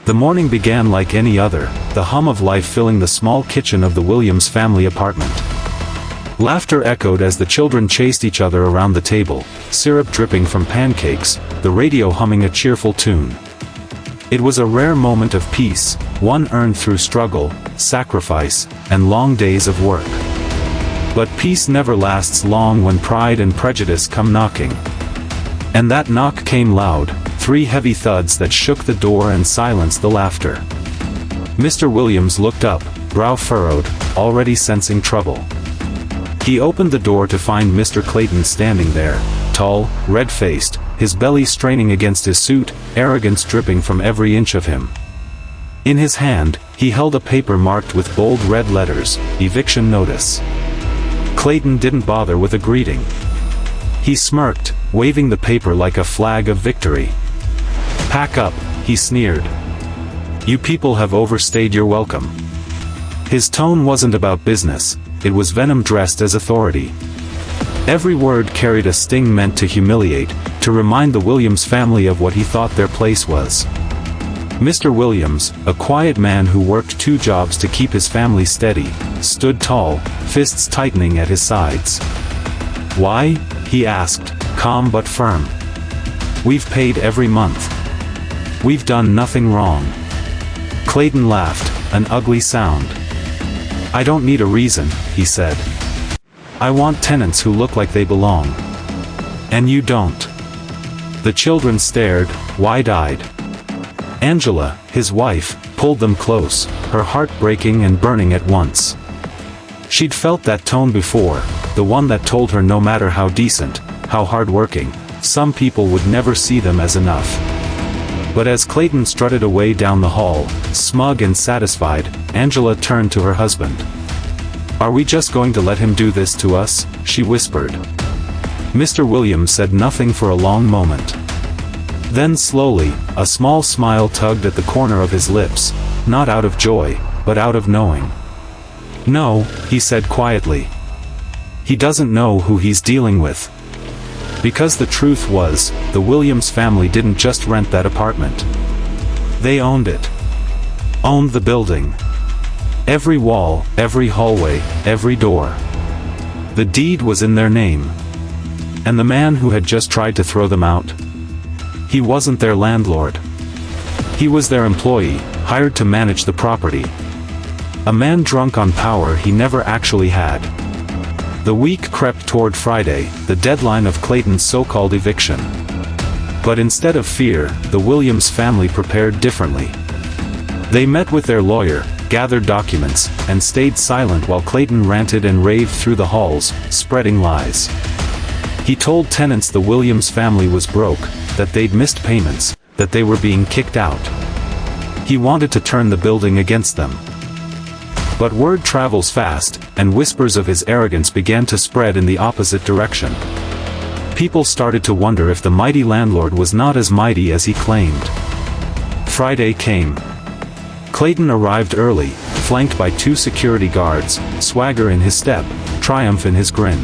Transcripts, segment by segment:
The morning began like any other, the hum of life filling the small kitchen of the Williams family apartment. Laughter echoed as the children chased each other around the table, syrup dripping from pancakes, the radio humming a cheerful tune. It was a rare moment of peace, one earned through struggle, sacrifice, and long days of work. But peace never lasts long when pride and prejudice come knocking. And that knock came loud, 3 heavy thuds that shook the door and silenced the laughter. Mr. Williams looked up, brow furrowed, already sensing trouble. He opened the door to find Mr. Clayton standing there, tall, red-faced, his belly straining against his suit, arrogance dripping from every inch of him. In his hand, he held a paper marked with bold red letters, "Eviction Notice." Clayton didn't bother with a greeting. He smirked, waving the paper like a flag of victory. "Pack up," he sneered. "You people have overstayed your welcome." His tone wasn't about business, it was venom dressed as authority. Every word carried a sting meant to humiliate, to remind the Williams family of what he thought their place was. Mr. Williams, a quiet man who worked 2 jobs to keep his family steady, stood tall, fists tightening at his sides. "Why?" he asked, calm but firm. "We've paid every month. We've done nothing wrong." Clayton laughed, an ugly sound. "I don't need a reason," he said. "I want tenants who look like they belong. And you don't." The children stared, wide-eyed. Angela, his wife, pulled them close, her heart breaking and burning at once. She'd felt that tone before, the one that told her no matter how decent, how hard-working, some people would never see them as enough. But as Clayton strutted away down the hall, smug and satisfied, Angela turned to her husband. "Are we just going to let him do this to us?" she whispered. Mr. Williams said nothing for a long moment. Then slowly, a small smile tugged at the corner of his lips, not out of joy, but out of knowing. "No," he said quietly. "He doesn't know who he's dealing with." Because the truth was, the Williams family didn't just rent that apartment. They owned it. Owned the building. Every wall, every hallway, every door. The deed was in their name. And the man who had just tried to throw them out? He wasn't their landlord. He was their employee, hired to manage the property. A man drunk on power he never actually had. The week crept toward Friday, the deadline of Clayton's so-called eviction. But instead of fear, the Williams family prepared differently. They met with their lawyer, gathered documents, and stayed silent while Clayton ranted and raved through the halls, spreading lies. He told tenants the Williams family was broke, that they'd missed payments, that they were being kicked out. He wanted to turn the building against them. But word travels fast, and whispers of his arrogance began to spread in the opposite direction. People started to wonder if the mighty landlord was not as mighty as he claimed. Friday came. Clayton arrived early, flanked by 2 security guards, swagger in his step, triumph in his grin.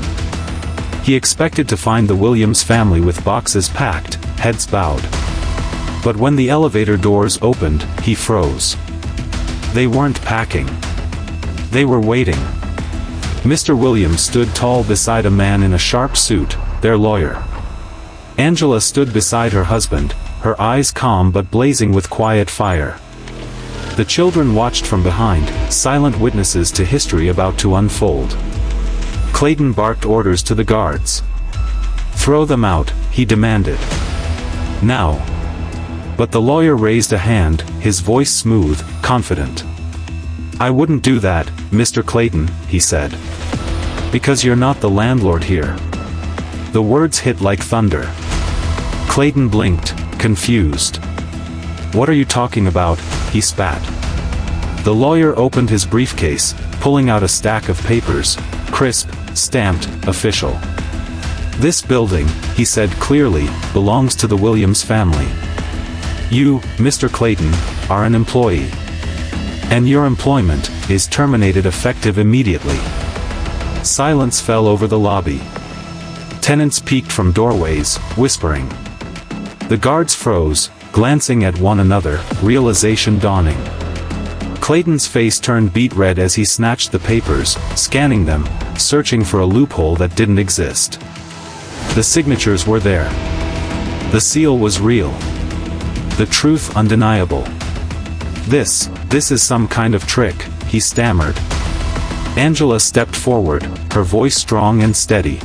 He expected to find the Williams family with boxes packed, heads bowed. But when the elevator doors opened, he froze. They weren't packing. They were waiting. Mr. Williams stood tall beside a man in a sharp suit, their lawyer. Angela stood beside her husband, her eyes calm but blazing with quiet fire. The children watched from behind, silent witnesses to history about to unfold. Clayton barked orders to the guards. "Throw them out," he demanded. "Now." But the lawyer raised a hand, his voice smooth, confident. "I wouldn't do that, Mr. Clayton," he said. "Because you're not the landlord here." The words hit like thunder. Clayton blinked, confused. "What are you talking about?" he spat. The lawyer opened his briefcase, pulling out a stack of papers, crisp, stamped, official. "This building," he said clearly, "belongs to the Williams family. You, Mr. Clayton, are an employee. And your employment is terminated effective immediately." Silence fell over the lobby. Tenants peeked from doorways, whispering. The guards froze, glancing at one another, realization dawning. Clayton's face turned beet red as he snatched the papers, scanning them, searching for a loophole that didn't exist. The signatures were there. The seal was real. The truth undeniable. This is some kind of trick," he stammered. Angela stepped forward, her voice strong and steady.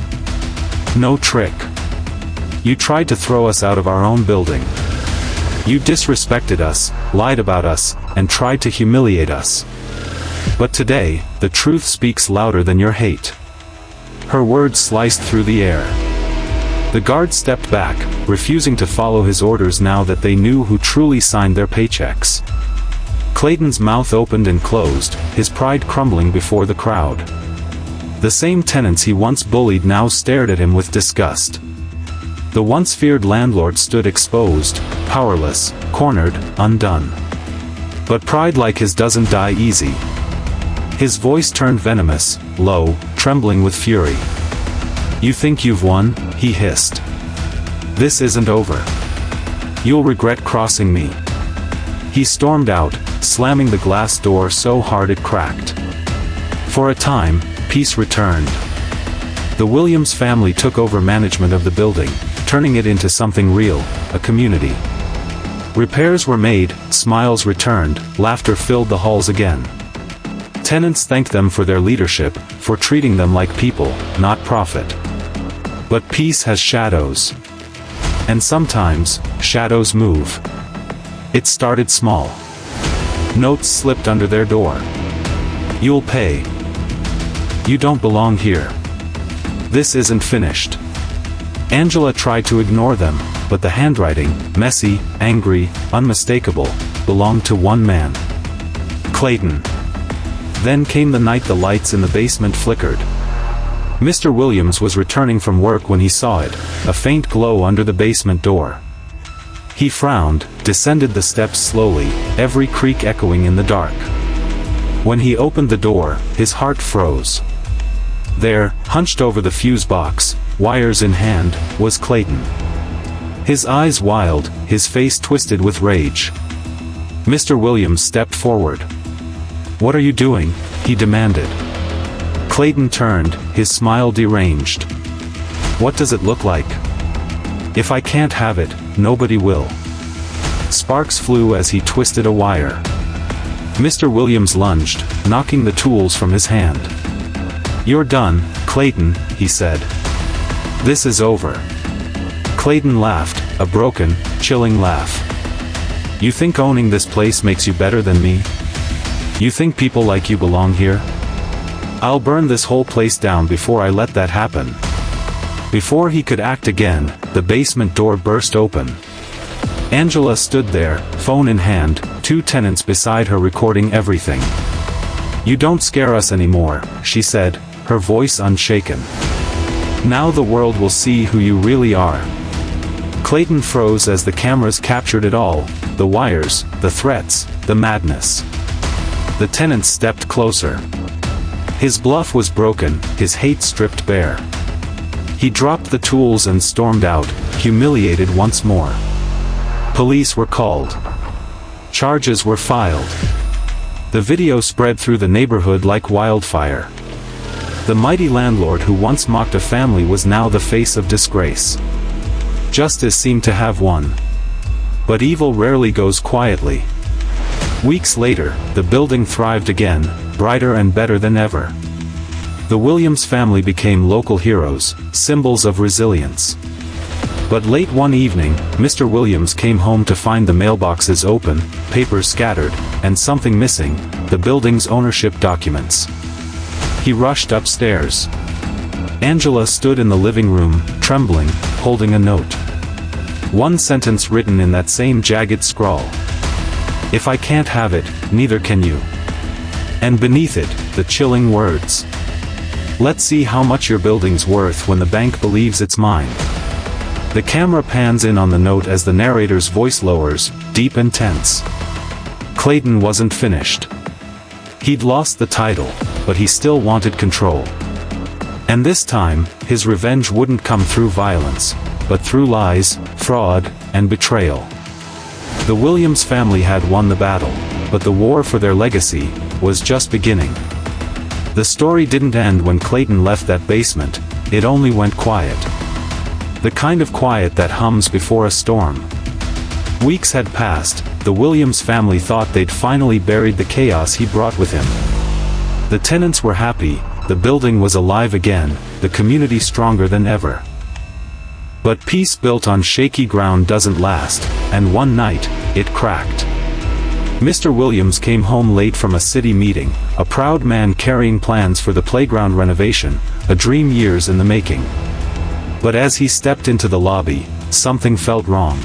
"No trick. You tried to throw us out of our own building. You disrespected us, lied about us, and tried to humiliate us. But today, the truth speaks louder than your hate." Her words sliced through the air. The guard stepped back, refusing to follow his orders now that they knew who truly signed their paychecks. Clayton's mouth opened and closed, his pride crumbling before the crowd. The same tenants he once bullied now stared at him with disgust. The once feared landlord stood exposed, powerless, cornered, undone. But pride like his doesn't die easy. His voice turned venomous, low, trembling with fury. "You think you've won?" he hissed. "This isn't over. You'll regret crossing me." He stormed out, slamming the glass door so hard it cracked. For a time, peace returned. The Williams family took over management of the building, turning it into something real, a community. Repairs were made, smiles returned, laughter filled the halls again. Tenants thanked them for their leadership, for treating them like people, not profit. But peace has shadows. And sometimes, shadows move. It started small. Notes slipped under their door. "You'll pay. You don't belong here. This isn't finished." Angela tried to ignore them, but the handwriting, messy, angry, unmistakable, belonged to one man. Clayton. Then came the night the lights in the basement flickered. Mr. Williams was returning from work when he saw it, a faint glow under the basement door. He frowned, descended the steps slowly, every creak echoing in the dark. When he opened the door, his heart froze. There, hunched over the fuse box, wires in hand, was Clayton. His eyes wild, his face twisted with rage. Mr. Williams stepped forward. "What are you doing?" he demanded. Clayton turned, his smile deranged. "What does it look like? If I can't have it, nobody will." Sparks flew as he twisted a wire. Mr. Williams lunged, knocking the tools from his hand. "You're done, Clayton," he said. "This is over." Clayton laughed, a broken, chilling laugh. "You think owning this place makes you better than me? You think people like you belong here? I'll burn this whole place down before I let that happen." Before he could act again, the basement door burst open. Angela stood there, phone in hand, two tenants beside her recording everything. "You don't scare us anymore," she said, her voice unshaken. "Now the world will see who you really are." Clayton froze as the cameras captured it all, the wires, the threats, the madness. The tenants stepped closer. His bluff was broken, his hate stripped bare. He dropped the tools and stormed out, humiliated once more. Police were called. Charges were filed. The video spread through the neighborhood like wildfire. The mighty landlord who once mocked a family was now the face of disgrace. Justice seemed to have won. But evil rarely goes quietly. Weeks later, the building thrived again, brighter and better than ever. The Williams family became local heroes, symbols of resilience. But late one evening, Mr. Williams came home to find the mailboxes open, papers scattered, and something missing, the building's ownership documents. He rushed upstairs. Angela stood in the living room, trembling, holding a note. One sentence written in that same jagged scrawl. "If I can't have it, neither can you." And beneath it, the chilling words. "Let's see how much your building's worth when the bank believes it's mine." The camera pans in on the note as the narrator's voice lowers, deep and tense. Clayton wasn't finished. He'd lost the title, but he still wanted control. And this time, his revenge wouldn't come through violence, but through lies, fraud, and betrayal. The Williams family had won the battle, but the war for their legacy was just beginning. The story didn't end when Clayton left that basement, it only went quiet. The kind of quiet that hums before a storm. Weeks had passed, the Williams family thought they'd finally buried the chaos he brought with him. The tenants were happy, the building was alive again, the community stronger than ever. But peace built on shaky ground doesn't last, and one night, it cracked. Mr. Williams came home late from a city meeting, a proud man carrying plans for the playground renovation, a dream years in the making. But as he stepped into the lobby, something felt wrong.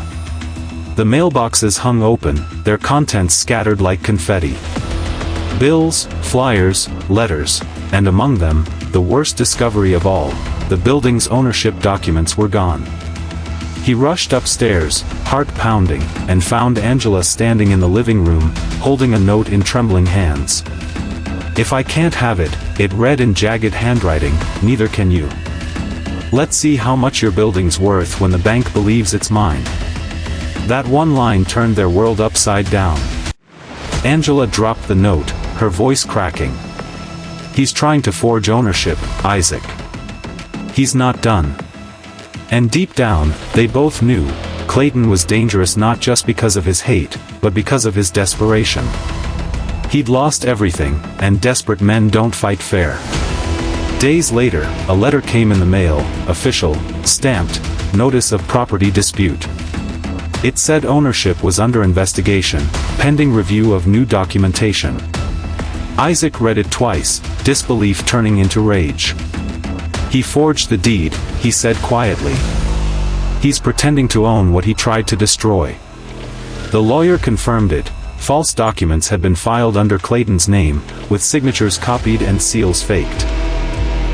The mailboxes hung open, their contents scattered like confetti. Bills, flyers, letters, and among them, the worst discovery of all, the building's ownership documents were gone. He rushed upstairs, heart pounding, and found Angela standing in the living room, holding a note in trembling hands. "If I can't have it," it read in jagged handwriting, "neither can you. Let's see how much your building's worth when the bank believes it's mine." That one line turned their world upside down. Angela dropped the note, her voice cracking. "He's trying to forge ownership, Isaac. He's not done." And deep down, they both knew, Clayton was dangerous not just because of his hate, but because of his desperation. He'd lost everything, and desperate men don't fight fair. Days later, a letter came in the mail, official, stamped, notice of property dispute. It said ownership was under investigation, pending review of new documentation. Isaac read it twice, disbelief turning into rage. "He forged the deed," he said quietly. "He's pretending to own what he tried to destroy." The lawyer confirmed it. False documents had been filed under Clayton's name, with signatures copied and seals faked.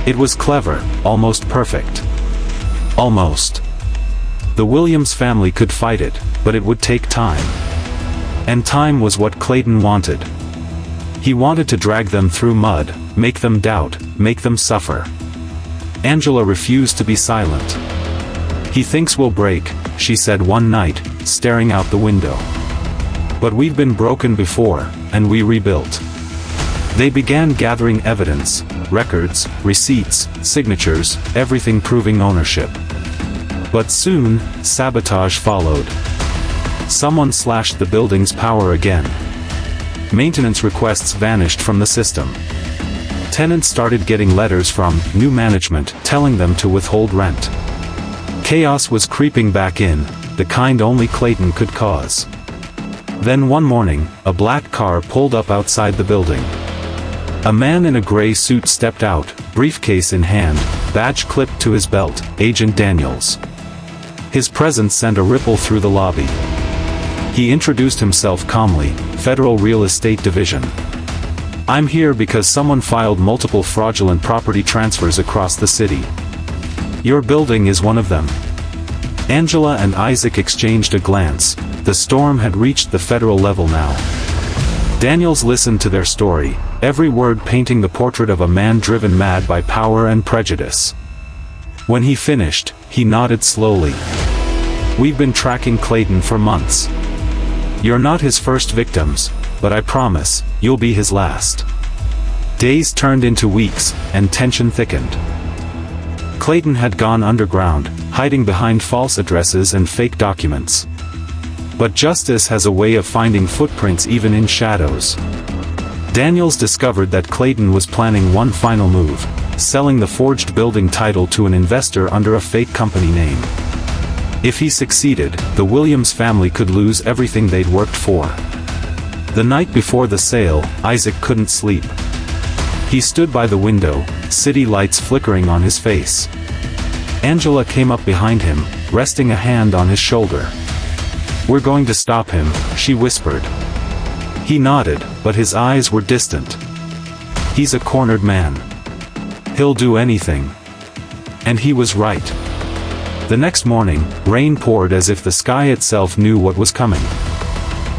It was clever, almost perfect. Almost. The Williams family could fight it, but it would take time. And time was what Clayton wanted. He wanted to drag them through mud, make them doubt, make them suffer. Angela refused to be silent. "He thinks we'll break," she said one night, staring out the window. "But we've been broken before, and we rebuilt." They began gathering evidence, records, receipts, signatures, everything proving ownership. But soon, sabotage followed. Someone slashed the building's power again. Maintenance requests vanished from the system. Tenants started getting letters from new management telling them to withhold rent. Chaos was creeping back in, the kind only Clayton could cause. Then one morning, a black car pulled up outside the building. A man in a gray suit stepped out, briefcase in hand, badge clipped to his belt, Agent Daniels. His presence sent a ripple through the lobby. He introduced himself calmly, Federal Real Estate Division. "I'm here because someone filed multiple fraudulent property transfers across the city. Your building is one of them." Angela and Isaac exchanged a glance. The storm had reached the federal level now. Daniels listened to their story, every word painting the portrait of a man driven mad by power and prejudice. When he finished, he nodded slowly. "We've been tracking Clayton for months. You're not his first victims, but I promise, you'll be his last." Days turned into weeks, and tension thickened. Clayton had gone underground, hiding behind false addresses and fake documents. But justice has a way of finding footprints even in shadows. Daniels discovered that Clayton was planning one final move, selling the forged building title to an investor under a fake company name. If he succeeded, the Williams family could lose everything they'd worked for. The night before the sale, Isaac couldn't sleep. He stood by the window, city lights flickering on his face. Angela came up behind him, resting a hand on his shoulder. "We're going to stop him," she whispered. He nodded, but his eyes were distant. "He's a cornered man. He'll do anything." And he was right. The next morning, rain poured as if the sky itself knew what was coming.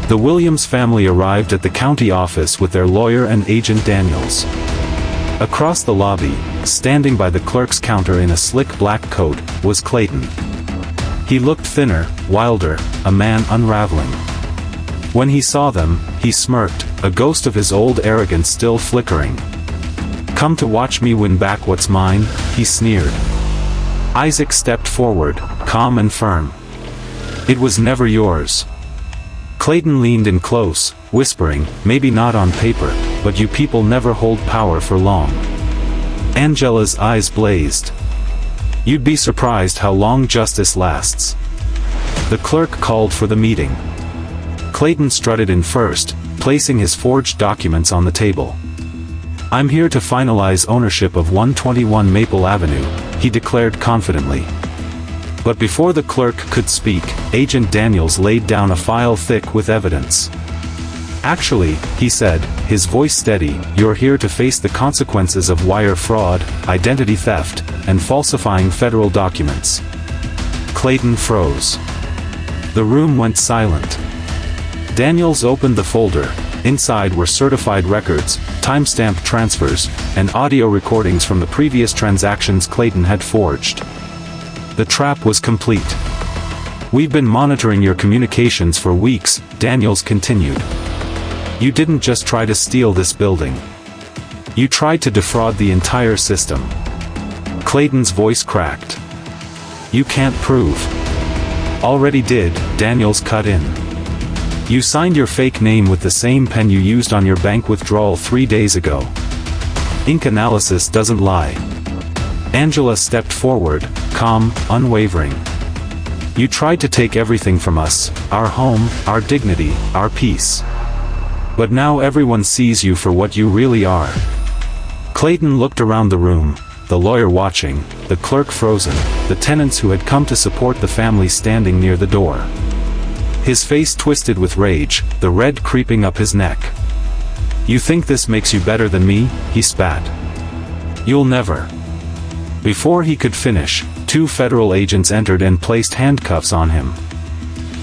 The Williams family arrived at the county office with their lawyer and Agent Daniels. Across the lobby, standing by the clerk's counter in a slick black coat, was Clayton. He looked thinner, wilder, a man unraveling. When he saw them, he smirked, a ghost of his old arrogance still flickering. "Come to watch me win back what's mine?" he sneered. Isaac stepped forward, calm and firm. "It was never yours." Clayton leaned in close, whispering, "Maybe not on paper, but you people never hold power for long." Angela's eyes blazed. "You'd be surprised how long justice lasts." The clerk called for the meeting. Clayton strutted in first, placing his forged documents on the table. "I'm here to finalize ownership of 121 Maple Avenue," he declared confidently. But before the clerk could speak, Agent Daniels laid down a file thick with evidence. "Actually," he said, his voice steady, "you're here to face the consequences of wire fraud, identity theft, and falsifying federal documents." Clayton froze. The room went silent. Daniels opened the folder. Inside were certified records, time-stamped transfers, and audio recordings from the previous transactions Clayton had forged. The trap was complete. "We've been monitoring your communications for weeks," Daniels continued. "You didn't just try to steal this building. You tried to defraud the entire system." Clayton's voice cracked. "You can't prove." "Already did," Daniels cut in. "You signed your fake name with the same pen you used on your bank withdrawal 3 days ago. Ink analysis doesn't lie." Angela stepped forward, calm, unwavering. "You tried to take everything from us, our home, our dignity, our peace. But now everyone sees you for what you really are." Clayton looked around the room, the lawyer watching, the clerk frozen, the tenants who had come to support the family standing near the door. His face twisted with rage, the red creeping up his neck. "You think this makes you better than me?" he spat. "You'll never." Before he could finish, 2 federal agents entered and placed handcuffs on him.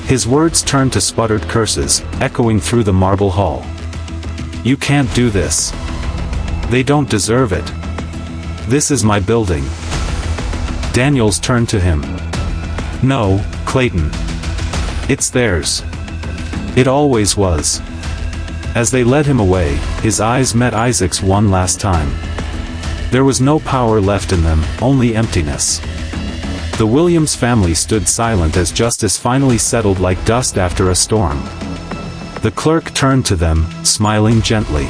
His words turned to sputtered curses, echoing through the marble hall. "You can't do this. They don't deserve it. This is my building." Daniels turned to him. "No, Clayton. It's theirs. It always was." As they led him away, his eyes met Isaac's one last time. There was no power left in them, only emptiness. The Williams family stood silent as justice finally settled like dust after a storm. The clerk turned to them, smiling gently.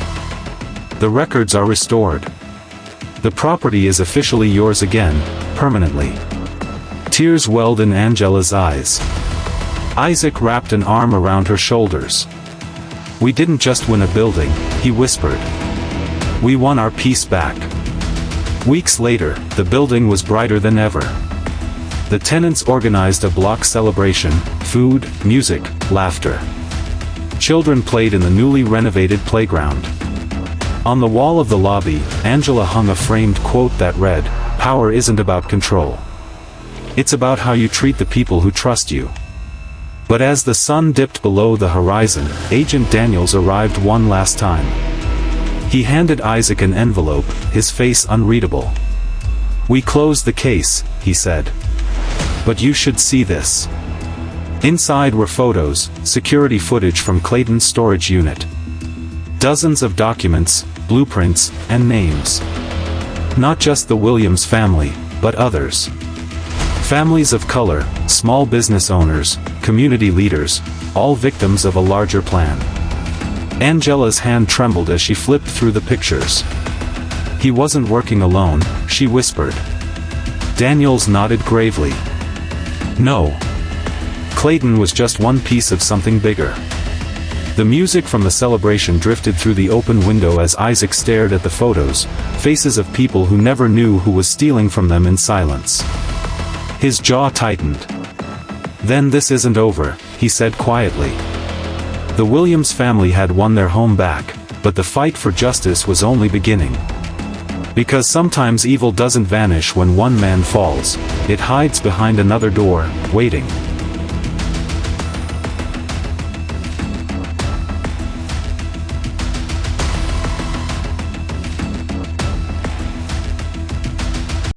"The records are restored. The property is officially yours again, permanently." Tears welled in Angela's eyes. Isaac wrapped an arm around her shoulders. "We didn't just win a building," he whispered. "We won our peace back." Weeks later, the building was brighter than ever. The tenants organized a block celebration, food, music, laughter. Children played in the newly renovated playground. On the wall of the lobby, Angela hung a framed quote that read, "Power isn't about control. It's about how you treat the people who trust you." But as the sun dipped below the horizon, Agent Daniels arrived one last time. He handed Isaac an envelope, his face unreadable. "We closed the case," he said. "But you should see this." Inside were photos, security footage from Clayton's storage unit. Dozens of documents, blueprints, and names. Not just the Williams family, but others. Families of color, small business owners, community leaders, all victims of a larger plan. Angela's hand trembled as she flipped through the pictures. "He wasn't working alone," she whispered. Daniels nodded gravely. "No. Clayton was just one piece of something bigger." The music from the celebration drifted through the open window as Isaac stared at the photos, faces of people who never knew who was stealing from them in silence. His jaw tightened. "Then this isn't over," he said quietly. The Williams family had won their home back, but the fight for justice was only beginning. Because sometimes evil doesn't vanish when one man falls, it hides behind another door, waiting.